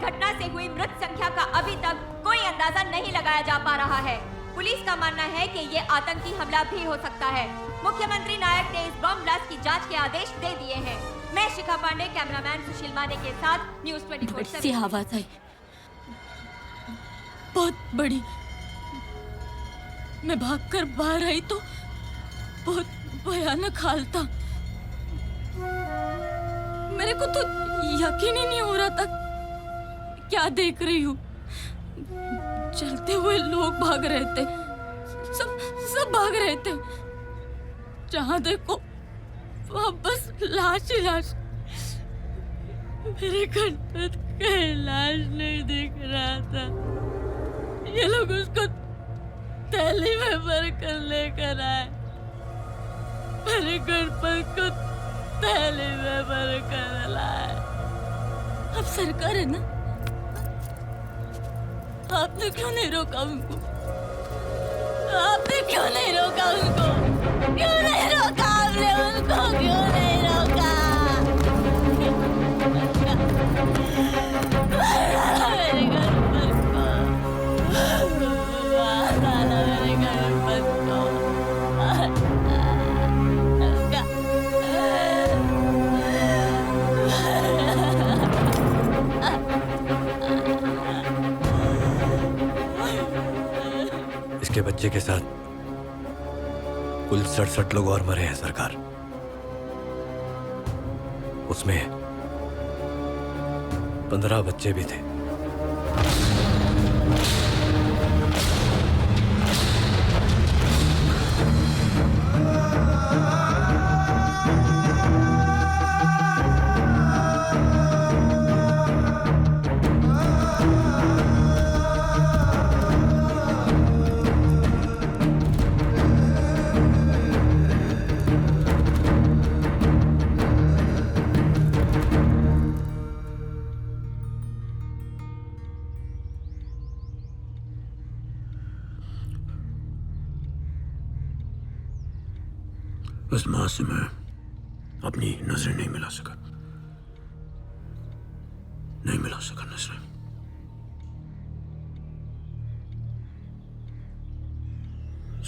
घटना से हुई मृत संख्या का अभी तक कोई अंदाजा नहीं लगाया जा पा रहा है। पुलिस का मानना है कि ये आतंकी हमला भी हो सकता है। मुख्यमंत्री नायक ने इस बम ब्लास्ट की जांच के आदेश दे दिए हैं। मैं शिखा पांडे, कैमरामैन सुशील माने के साथ न्यूज़ 24/7। सी आवाज आई, बहुत बड़ी। मैं भागकर बाहर आई तो बहुत भयानक हाल था। मेरे को तो यकीन ही नहीं हो रहा था क्या देख रही हूँ। चलते हुए लोग भाग रहे थे, सब भाग रहे थे। जहां देखो वहां बस लाश ही लाश। मेरे घर पर कहीं लाश नहीं दिख रहा था। ये लोग उसको थैली में भर कर लेकर आए। मेरे घर पर खुद थैली में भर कर लाए। अब सरकार है ना, आपने क्यों नहीं रोका उनको? आपने क्यों नहीं रोका उनको? क्यों नहीं रोका आपने उनको? क्यों नहीं रोका? मेरे घर पर को, मेरे घर पर को। इसके बच्चे के साथ कुल 67 लोग और मरे हैं सरकार। उसमें 15 बच्चे भी थे। उस मां से मैं अपनी नजरें नहीं मिला सका नजरें।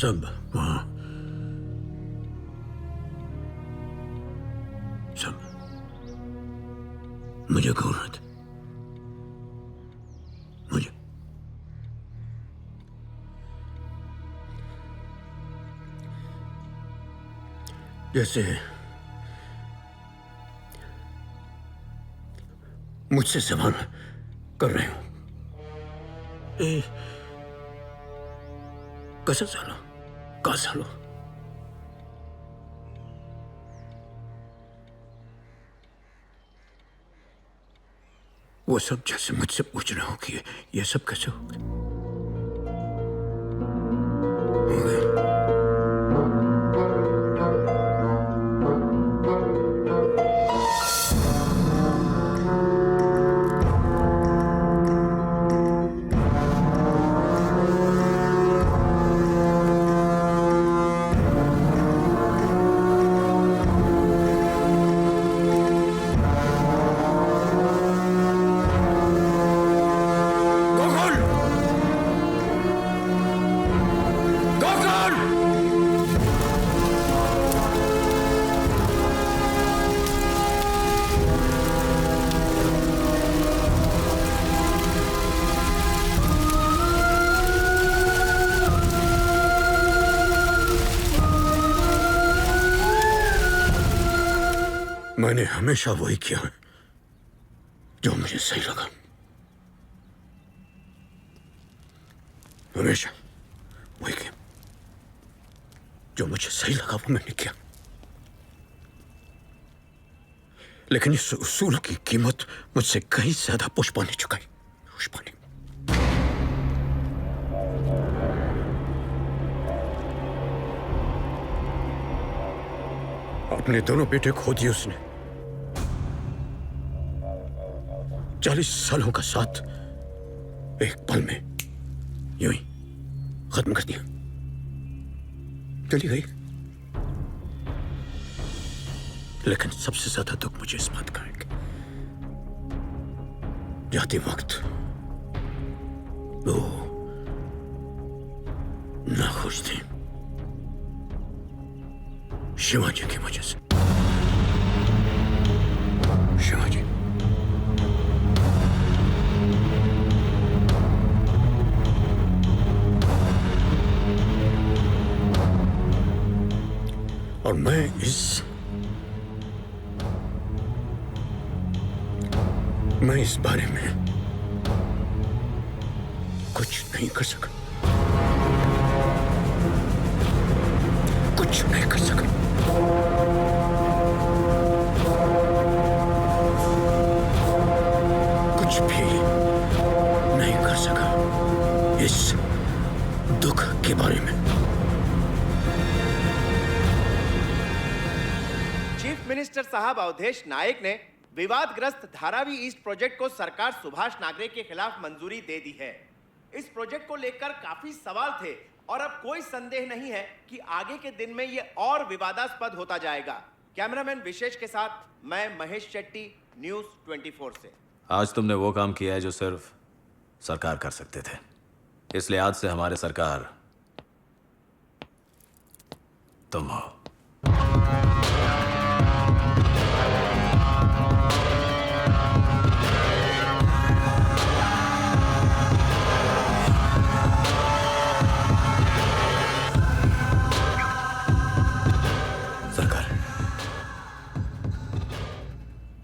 सब वहां, सब मुझे घूर रहे थे। मुझे जैसे मुझसे सवाल कर रहे हो। कसर सालो का सालो वो सब जैसे मुझसे पूछ रहे हो कि ये सब कैसे हो गए। मैंने हमेशा वही किया है जो मुझे सही लगा। हमेशा वही किया जो मुझे सही लगा, वो मैंने किया। लेकिन इस उसूल की कीमत मुझसे कहीं ज्यादा पुष्पा ने चुकाई। पुष्पा ने अपने दोनों बेटे खो दिए उसने। 40 सालों का साथ एक पल में यूं ही खत्म कर दिया। चली गई। लेकिन सबसे ज्यादा दुख मुझे इस बात का है कि जाते वक्त वो नाखुश थे शिवाजी की वजह से। शिवाजी और मैं इस बारे में कुछ नहीं कर सका। कुछ नहीं कर सका। कुछ भी नहीं कर सका इस दुख के बारे में। चीफ मिनिस्टर साहब अवधेश नायक ने विवादग्रस्त धारावी ईस्ट प्रोजेक्ट को सरकार सुभाष नागरे के खिलाफ मंजूरी दे दी है। इस प्रोजेक्ट को लेकर काफी सवाल थे और अब कोई संदेह नहीं है कि आगे के दिन में ये और विवादास्पद होता जाएगा। कैमरामैन विशेष के साथ मैं महेश शेट्टी, न्यूज़ 24 से। आज तुमने वो काम किया है जो सिर्फ सरकार कर सकते थे, इसलिए आज से हमारे सरकार तुम हो।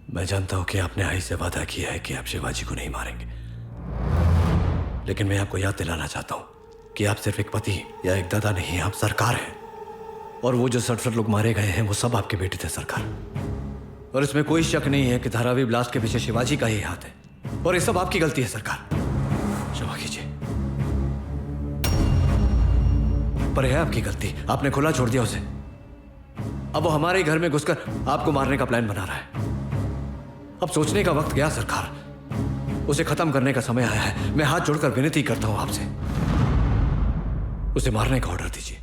मैं जानता हूं कि आपने आई से वादा किया है कि आप शिवाजी को नहीं मारेंगे, लेकिन मैं आपको याद दिलाना चाहता हूं कि आप सिर्फ एक पति या एक दादा नहीं, आप सरकार हैं। और वो जो 67 लोग मारे गए हैं वो सब आपके बेटे थे सरकार। और इसमें कोई शक नहीं है कि धारावी ब्लास्ट के पीछे शिवाजी का ही हाथ है और ये सब आपकी गलती है सरकार। क्षमा कीजिए, पर है आपकी गलती, आपने खुला छोड़ दिया उसे। अब वो हमारे घर में घुसकर आपको मारने का प्लान बना रहा है। अब सोचने का वक्त गया सरकार, उसे खत्म करने का समय आया है। मैं हाथ जोड़कर विनती करता हूं आपसे, उसे मारने का ऑर्डर दीजिए।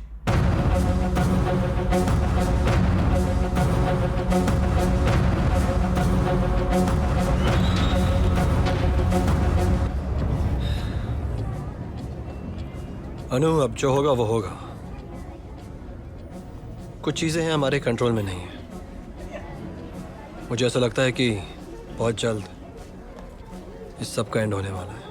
अनु, अब जो होगा वो होगा। कुछ चीजें हैं हमारे कंट्रोल में नहीं है। मुझे ऐसा लगता है कि बहुत जल्द इस सब का एंड होने वाला है।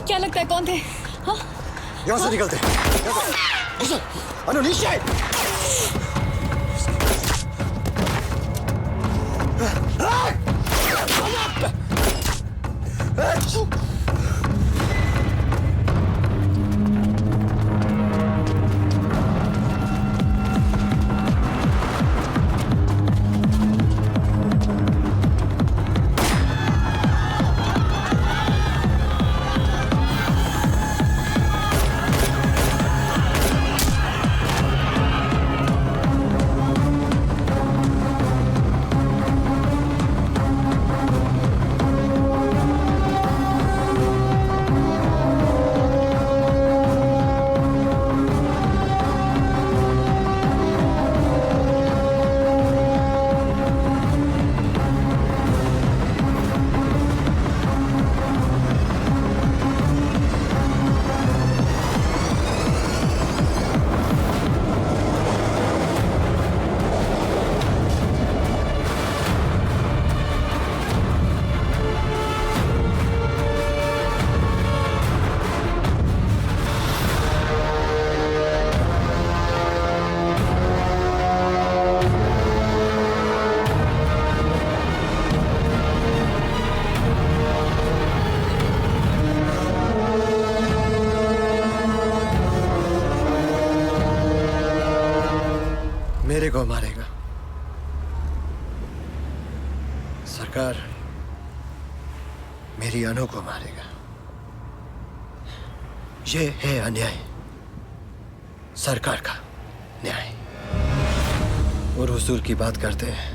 क्या लगता है कौन थे? हाँ? यहाँ से निकलते। अनु, नीचे। को मारेगा। सरकार मेरी अनु को मारेगा। ये है अन्याय, सरकार का न्याय। और हुजूर की बात करते हैं,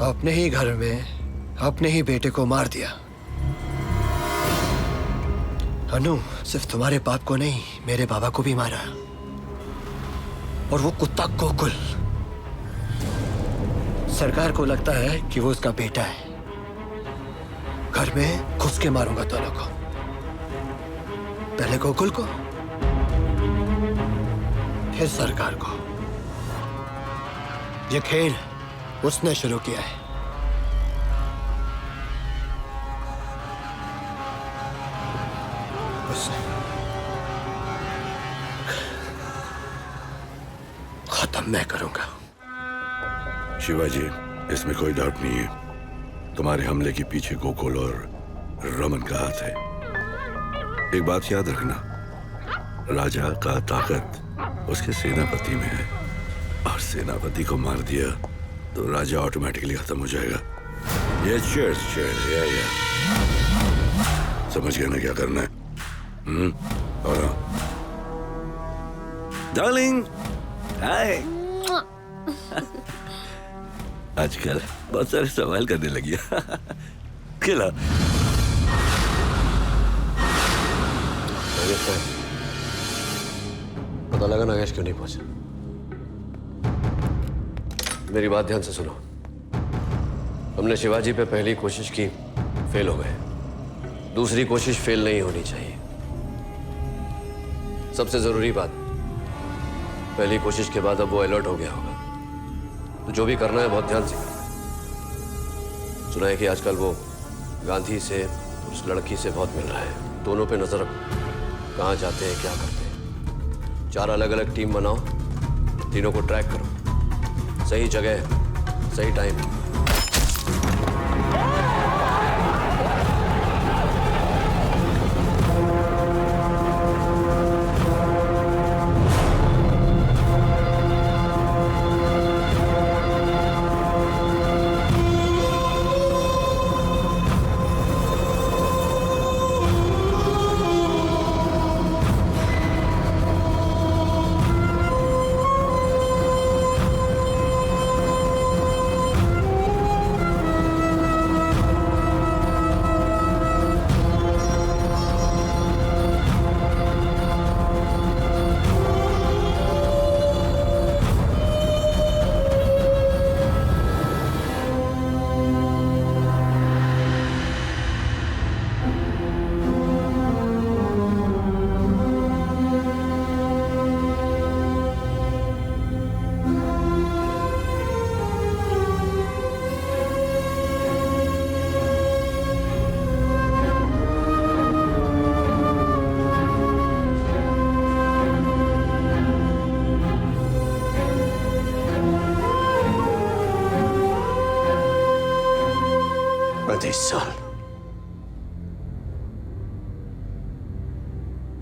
अपने ही घर में अपने ही बेटे को मार दिया। अनु सिर्फ तुम्हारे बाप को नहीं, मेरे बाबा को भी मारा। और वो कुत्ता गोकुल, सरकार को लगता है कि वो उसका बेटा है। घर में घुस के मारूंगा दोनों को, पहले गोकुल को फिर सरकार को। ये खेल उसने शुरू किया है। उसने खत्म मैं करूंगा। शिवाजी, इसमें कोई डाउट नहीं है, तुम्हारे हमले के पीछे गोकुल और रमन का हाथ है। एक बात याद रखना, राजा का ताकत उसके सेनापति में है, और सेनापति को मार दिया तो राजा ऑटोमेटिकली खत्म हो जाएगा। ये चीयर्स या समझ गया ना क्या करना है? और डार्लिंग, हाय। आजकल बहुत सारे सवाल करने लगी खिला। पता लगा नागेश क्यों नहीं पहुंचा। मेरी बात ध्यान से सुनो। हमने शिवाजी पे पहली कोशिश की, फेल हो गए। दूसरी कोशिश फेल नहीं होनी चाहिए। सबसे जरूरी बात, पहली कोशिश के बाद अब वो अलर्ट हो गया होगा, तो जो भी करना है बहुत ध्यान से करना। सुना है कि आजकल वो गांधी से, उस लड़की से बहुत मिल रहा है। दोनों पे नजर रखो, कहाँ जाते हैं, क्या करते हैं। 4 अलग अलग टीम बनाओ, तीनों को ट्रैक करो, सही जगह, सही टाइम।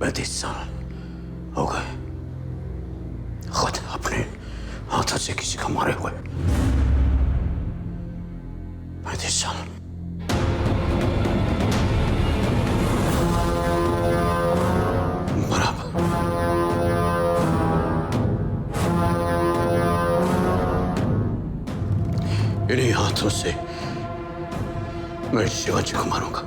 पैंतीस साल हो गए खुद अपने हाथों से किसी को मारे हुए। 35 साल। बराबर। इन्हीं हाथों से मैं शिवाजी को मारूंगा।